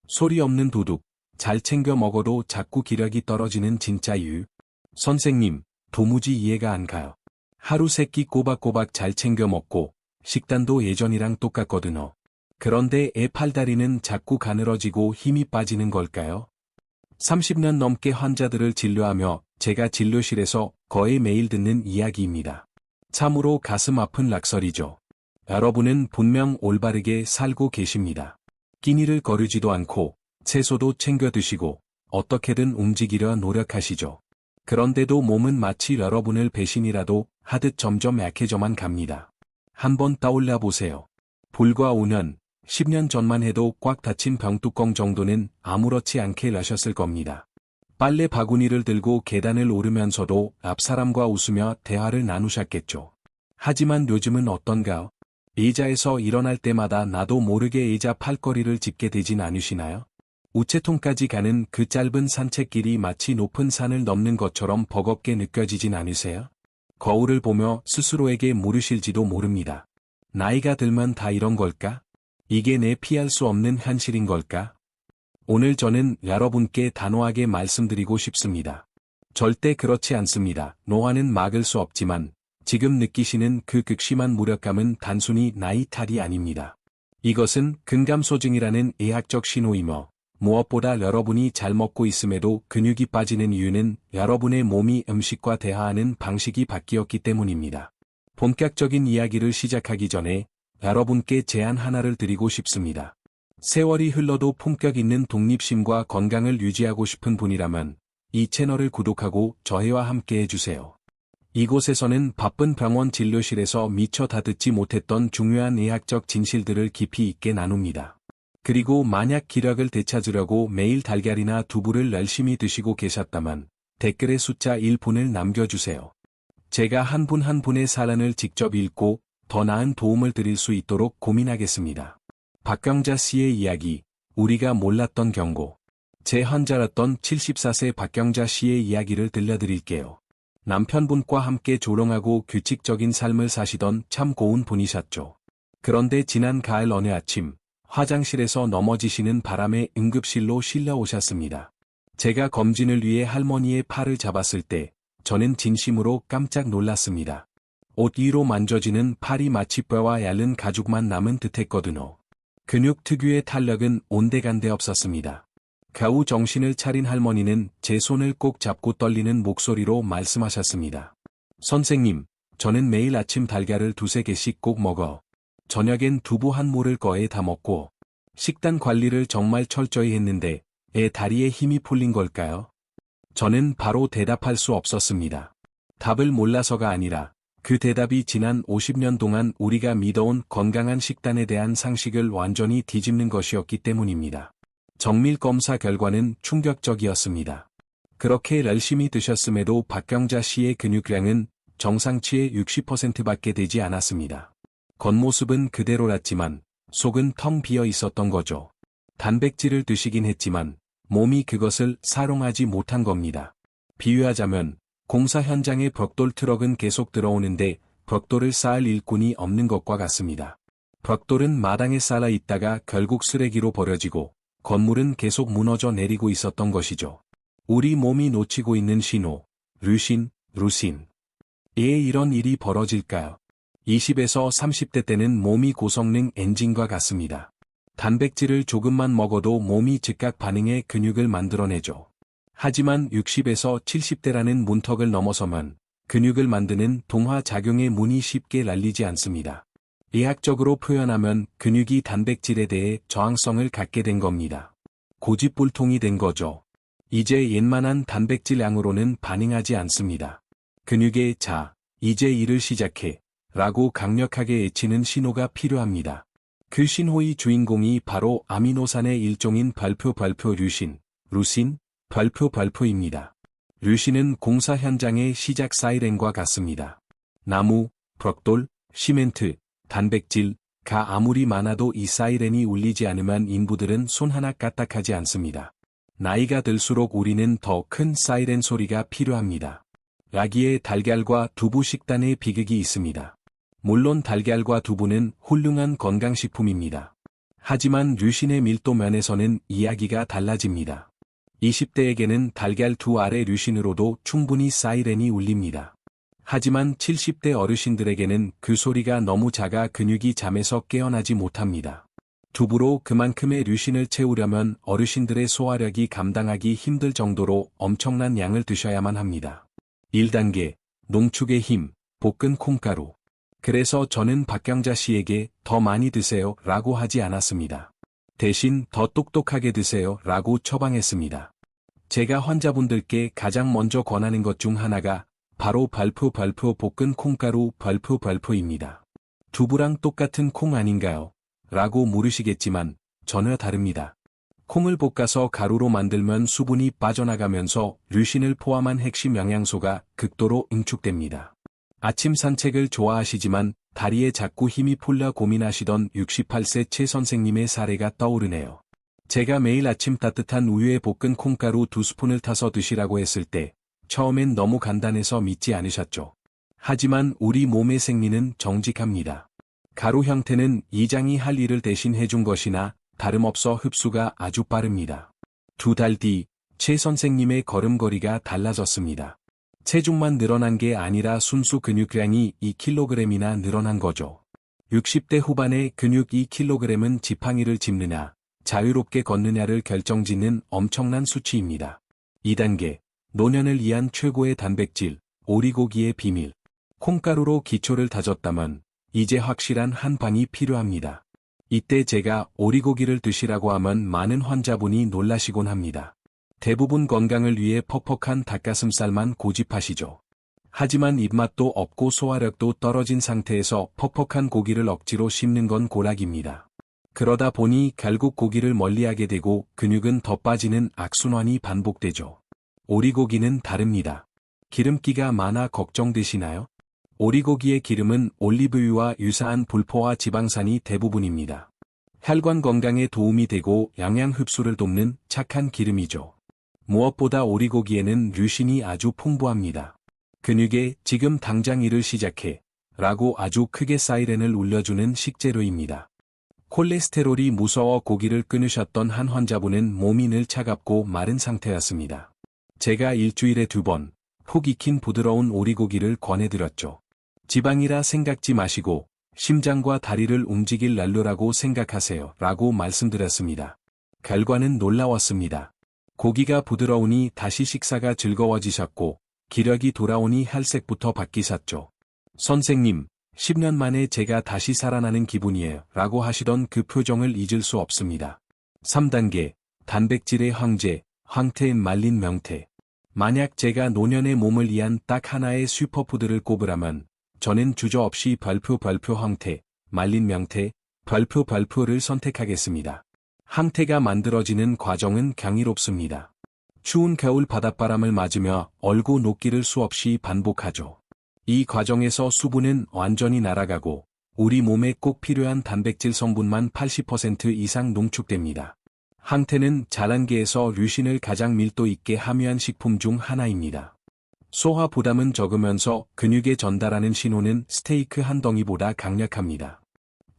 소리 없는 도둑, 잘 챙겨 먹어도 자꾸 기력이 떨어지는 진짜 이유. 선생님, 도무지 이해가 안 가요. 하루 3끼 꼬박꼬박 잘 챙겨 먹고, 식단도 예전이랑 똑같거든요. 그런데 애 팔다리는 자꾸 가늘어지고 힘이 빠지는 걸까요? 30년 넘게 환자들을 진료하며 제가 진료실에서 거의 매일 듣는 이야기입니다. 참으로 가슴 아픈 낙설이죠. 여러분은 분명 올바르게 살고 계십니다. 끼니를 거르지도 않고 채소도 챙겨 드시고 어떻게든 움직이려 노력하시죠. 그런데도 몸은 마치 여러분을 배신이라도 하듯 점점 약해져만 갑니다. 한번 떠올려 보세요. 불과 5년, 10년 전만 해도 꽉 닫힌 병뚜껑 정도는 아무렇지 않게 여셨을 겁니다. 빨래 바구니를 들고 계단을 오르면서도 앞 사람과 웃으며 대화를 나누셨겠죠. 하지만 요즘은 어떤가요? 의자에서 일어날 때마다 나도 모르게 의자 팔걸이를 짚게 되진 않으시나요? 우체통까지 가는 그 짧은 산책길이 마치 높은 산을 넘는 것처럼 버겁게 느껴지진 않으세요? 거울을 보며 스스로에게 물으실지도 모릅니다. 나이가 들면 다 이런 걸까? 이게 내 피할 수 없는 현실인 걸까? 오늘 저는 여러분께 단호하게 말씀드리고 싶습니다. 절대 그렇지 않습니다. 노화는 막을 수 없지만 지금 느끼시는 그 극심한 무력감은 단순히 나이 탓이 아닙니다. 이것은 근감소증이라는 의학적 신호이며 무엇보다 여러분이 잘 먹고 있음에도 근육이 빠지는 이유는 여러분의 몸이 음식과 대화하는 방식이 바뀌었기 때문입니다. 본격적인 이야기를 시작하기 전에 여러분께 제안 하나를 드리고 싶습니다. 세월이 흘러도 품격 있는 독립심과 건강을 유지하고 싶은 분이라면 이 채널을 구독하고 저희와 함께 해주세요. 이곳에서는 바쁜 병원 진료실에서 미처 다 듣지 못했던 중요한 의학적 진실들을 깊이 있게 나눕니다. 그리고 만약 기력을 되찾으려고 매일 달걀이나 두부를 열심히 드시고 계셨다면 댓글에 숫자 1분을 남겨주세요. 제가 한 분 한 분의 사연을 직접 읽고 더 나은 도움을 드릴 수 있도록 고민하겠습니다. 박경자 씨의 이야기, 우리가 몰랐던 경고. 제 환자였던 74세 박경자 씨의 이야기를 들려드릴게요. 남편분과 함께 조롱하고 규칙적인 삶을 사시던 참 고운 분이셨죠. 그런데 지난 가을 어느 아침, 화장실에서 넘어지시는 바람에 응급실로 실려오셨습니다. 제가 검진을 위해 할머니의 팔을 잡았을 때, 저는 진심으로 깜짝 놀랐습니다. 옷 위로 만져지는 팔이 마치 뼈와 얇은 가죽만 남은 듯했거든요. 근육 특유의 탄력은 온데간데 없었습니다. 겨우 정신을 차린 할머니는 제 손을 꼭 잡고 떨리는 목소리로 말씀하셨습니다. 선생님, 저는 매일 아침 달걀을 2~3개씩 꼭 먹어. 저녁엔 두부 한 모를 거에 다 먹고. 식단 관리를 정말 철저히 했는데 애 다리에 힘이 풀린 걸까요? 저는 바로 대답할 수 없었습니다. 답을 몰라서가 아니라 그 대답이 지난 50년 동안 우리가 믿어온 건강한 식단에 대한 상식을 완전히 뒤집는 것이었기 때문입니다. 정밀 검사 결과는 충격적이었습니다. 그렇게 열심히 드셨음에도 박경자 씨의 근육량은 정상치의 60%밖에 되지 않았습니다. 겉모습은 그대로였지만 속은 텅 비어 있었던 거죠. 단백질을 드시긴 했지만 몸이 그것을 사용하지 못한 겁니다. 비유하자면 공사 현장에 벽돌 트럭은 계속 들어오는데 벽돌을 쌓을 일꾼이 없는 것과 같습니다. 벽돌은 마당에 쌓여 있다가 결국 쓰레기로 버려지고 건물은 계속 무너져 내리고 있었던 것이죠. 우리 몸이 놓치고 있는 신호, 류신, 루신. 왜 이런 일이 벌어질까요? 20에서 30대 때는 몸이 고성능 엔진과 같습니다. 단백질을 조금만 먹어도 몸이 즉각 반응해 근육을 만들어내죠. 하지만 60에서 70대라는 문턱을 넘어서면 근육을 만드는 동화작용의 문이 쉽게 열리지 않습니다. 의학적으로 표현하면 근육이 단백질에 대해 저항성을 갖게 된 겁니다. 고집불통이 된 거죠. 이제 웬만한 단백질 양으로는 반응하지 않습니다. 근육의 자, 이제 일을 시작해 라고 강력하게 외치는 신호가 필요합니다. 그 신호의 주인공이 바로 아미노산의 일종인 발표 류신, 루신, 발표입니다. 류신은 공사 현장의 시작 사이렌과 같습니다. 나무, 벽돌, 시멘트, 단백질가 아무리 많아도 이 사이렌이 울리지 않으면 인부들은 손 하나 까딱하지 않습니다. 나이가 들수록 우리는 더 큰 사이렌 소리가 필요합니다. 여기에 달걀과 두부 식단의 비극이 있습니다. 물론 달걀과 두부는 훌륭한 건강식품입니다. 하지만 류신의 밀도 면에서는 이야기가 달라집니다. 20대에게는 달걀 2알의 류신으로도 충분히 사이렌이 울립니다. 하지만 70대 어르신들에게는 그 소리가 너무 작아 근육이 잠에서 깨어나지 못합니다. 두부로 그만큼의 류신을 채우려면 어르신들의 소화력이 감당하기 힘들 정도로 엄청난 양을 드셔야만 합니다. 1단계, 농축의 힘, 볶은 콩가루. 그래서 저는 박경자 씨에게 더 많이 드세요 라고 하지 않았습니다. 대신 더 똑똑하게 드세요 라고 처방했습니다. 제가 환자분들께 가장 먼저 권하는 것 중 하나가 바로 발프 볶은 콩가루 발프입니다. 두부랑 똑같은 콩 아닌가요? 라고 물으시겠지만 전혀 다릅니다. 콩을 볶아서 가루로 만들면 수분이 빠져나가면서 류신을 포함한 핵심 영양소가 극도로 응축됩니다. 아침 산책을 좋아하시지만 다리에 자꾸 힘이 풀려 고민하시던 68세 최 선생님의 사례가 떠오르네요. 제가 매일 아침 따뜻한 우유에 볶은 콩가루 2스푼을 타서 드시라고 했을 때 처음엔 너무 간단해서 믿지 않으셨죠. 하지만 우리 몸의 생리는 정직합니다. 가루 형태는 이장이 할 일을 대신 해준 것이나 다름없어 흡수가 아주 빠릅니다. 2달 뒤 최 선생님의 걸음걸이가 달라졌습니다. 체중만 늘어난 게 아니라 순수 근육량이 2kg이나 늘어난 거죠. 60대 후반의 근육 2kg은 지팡이를 짚느냐, 자유롭게 걷느냐를 결정짓는 엄청난 수치입니다. 2단계, 노년을 위한 최고의 단백질, 오리고기의 비밀. 콩가루로 기초를 다졌다면 이제 확실한 한 방이 필요합니다. 이때 제가 오리고기를 드시라고 하면 많은 환자분이 놀라시곤 합니다. 대부분 건강을 위해 퍽퍽한 닭가슴살만 고집하시죠. 하지만 입맛도 없고 소화력도 떨어진 상태에서 퍽퍽한 고기를 억지로 씹는 건 고락입니다. 그러다 보니 결국 고기를 멀리하게 되고 근육은 더 빠지는 악순환이 반복되죠. 오리고기는 다릅니다. 기름기가 많아 걱정되시나요? 오리고기의 기름은 올리브유와 유사한 불포화 지방산이 대부분입니다. 혈관 건강에 도움이 되고 영양 흡수를 돕는 착한 기름이죠. 무엇보다 오리고기에는 류신이 아주 풍부합니다. 근육에 지금 당장 일을 시작해 라고 아주 크게 사이렌을 울려주는 식재료입니다. 콜레스테롤이 무서워 고기를 끊으셨던 한 환자분은 몸이 늘 차갑고 마른 상태였습니다. 제가 일주일에 2번 푹 익힌 부드러운 오리고기를 권해드렸죠. 지방이라 생각지 마시고 심장과 다리를 움직일 난로라고 생각하세요 라고 말씀드렸습니다. 결과는 놀라웠습니다. 고기가 부드러우니 다시 식사가 즐거워지셨고 기력이 돌아오니 혈색부터 바뀌셨죠. 선생님, 10년 만에 제가 다시 살아나는 기분이에요 라고 하시던 그 표정을 잊을 수 없습니다. 3단계, 단백질의 황제, 황태 말린 명태. 만약 제가 노년의 몸을 위한 딱 하나의 슈퍼푸드를 꼽으라면 저는 주저없이 발표 황태, 말린 명태, 발표를 선택하겠습니다. 황태가 만들어지는 과정은 경이롭습니다. 추운 겨울 바닷바람을 맞으며 얼고 녹기를 수없이 반복하죠. 이 과정에서 수분은 완전히 날아가고 우리 몸에 꼭 필요한 단백질 성분만 80% 이상 농축됩니다. 황태는 자란계에서 류신을 가장 밀도 있게 함유한 식품 중 하나입니다. 소화 부담은 적으면서 근육에 전달하는 신호는 스테이크 한 덩이보다 강력합니다.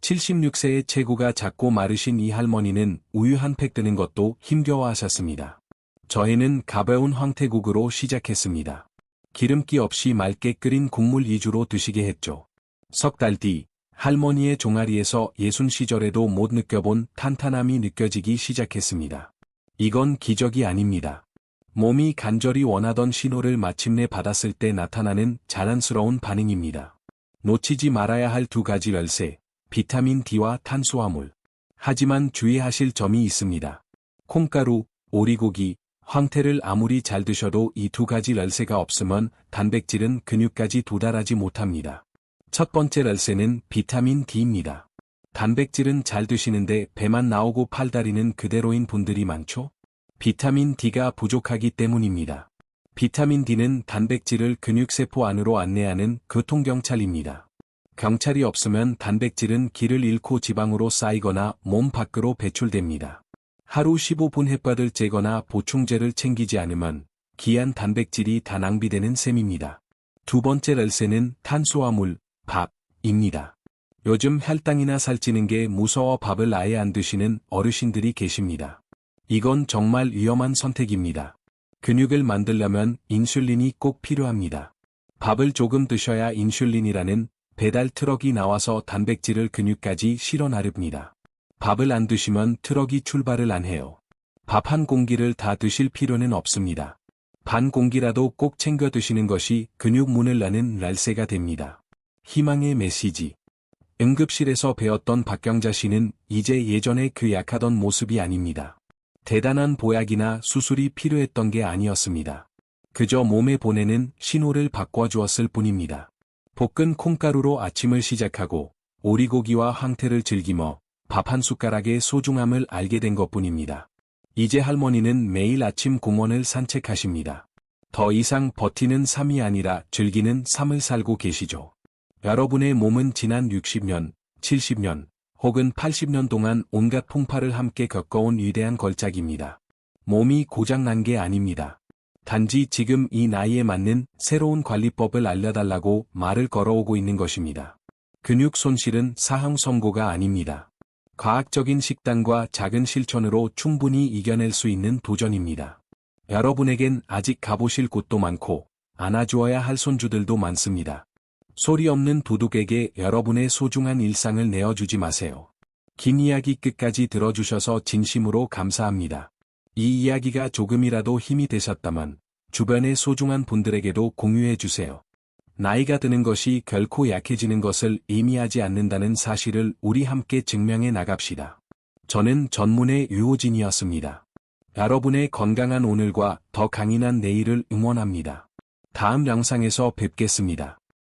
76세의 체구가 작고 마르신 이 할머니는 우유 한 팩 드는 것도 힘겨워하셨습니다. 저희는 가벼운 황태국으로 시작했습니다. 기름기 없이 맑게 끓인 국물 위주로 드시게 했죠. 석 달 뒤 할머니의 종아리에서 60시절에도 못 느껴본 탄탄함이 느껴지기 시작했습니다. 이건 기적이 아닙니다. 몸이 간절히 원하던 신호를 마침내 받았을 때 나타나는 자연스러운 반응입니다. 놓치지 말아야 할 2가지 열쇠, 비타민 D와 탄수화물. 하지만 주의하실 점이 있습니다. 콩가루, 오리고기, 황태를 아무리 잘 드셔도 이 2가지 열쇠가 없으면 단백질은 근육까지 도달하지 못합니다. 첫 번째 열쇠는 비타민 D입니다. 단백질은 잘 드시는데 배만 나오고 팔다리는 그대로인 분들이 많죠? 비타민 D가 부족하기 때문입니다. 비타민 D는 단백질을 근육세포 안으로 안내하는 교통경찰입니다. 경찰이 없으면 단백질은 길을 잃고 지방으로 쌓이거나 몸 밖으로 배출됩니다. 하루 15분 햇볕을 쬐거나 보충제를 챙기지 않으면 귀한 단백질이 다 낭비되는 셈입니다. 2번째 열쇠는 탄수화물, 밥입니다. 요즘 혈당이나 살찌는 게 무서워 밥을 아예 안 드시는 어르신들이 계십니다. 이건 정말 위험한 선택입니다. 근육을 만들려면 인슐린이 꼭 필요합니다. 밥을 조금 드셔야 인슐린이라는 배달 트럭이 나와서 단백질을 근육까지 실어 나릅니다. 밥을 안 드시면 트럭이 출발을 안 해요. 밥 한 공기를 다 드실 필요는 없습니다. 반 공기라도 꼭 챙겨 드시는 것이 근육문을 나는 날새가 됩니다. 희망의 메시지. 응급실에서 배웠던 박경자 씨는 이제 예전에 그 약하던 모습이 아닙니다. 대단한 보약이나 수술이 필요했던 게 아니었습니다. 그저 몸에 보내는 신호를 바꿔주었을 뿐입니다. 볶은 콩가루로 아침을 시작하고 오리고기와 황태를 즐기며 밥 한 숟가락의 소중함을 알게 된 것뿐입니다. 이제 할머니는 매일 아침 공원을 산책하십니다. 더 이상 버티는 삶이 아니라 즐기는 삶을 살고 계시죠. 여러분의 몸은 지난 60년, 70년, 혹은 80년 동안 온갖 풍파를 함께 겪어온 위대한 걸작입니다. 몸이 고장난 게 아닙니다. 단지 지금 이 나이에 맞는 새로운 관리법을 알려달라고 말을 걸어오고 있는 것입니다. 근육 손실은 사형 선고가 아닙니다. 과학적인 식단과 작은 실천으로 충분히 이겨낼 수 있는 도전입니다. 여러분에겐 아직 가보실 곳도 많고 안아주어야 할 손주들도 많습니다. 소리 없는 도둑에게 여러분의 소중한 일상을 내어주지 마세요. 긴 이야기 끝까지 들어주셔서 진심으로 감사합니다. 이 이야기가 조금이라도 힘이 되셨다면 주변의 소중한 분들에게도 공유해주세요. 나이가 드는 것이 결코 약해지는 것을 의미하지 않는다는 사실을 우리 함께 증명해 나갑시다. 저는 전문의 유호진이었습니다. 여러분의 건강한 오늘과 더 강인한 내일을 응원합니다. 다음 영상에서 뵙겠습니다.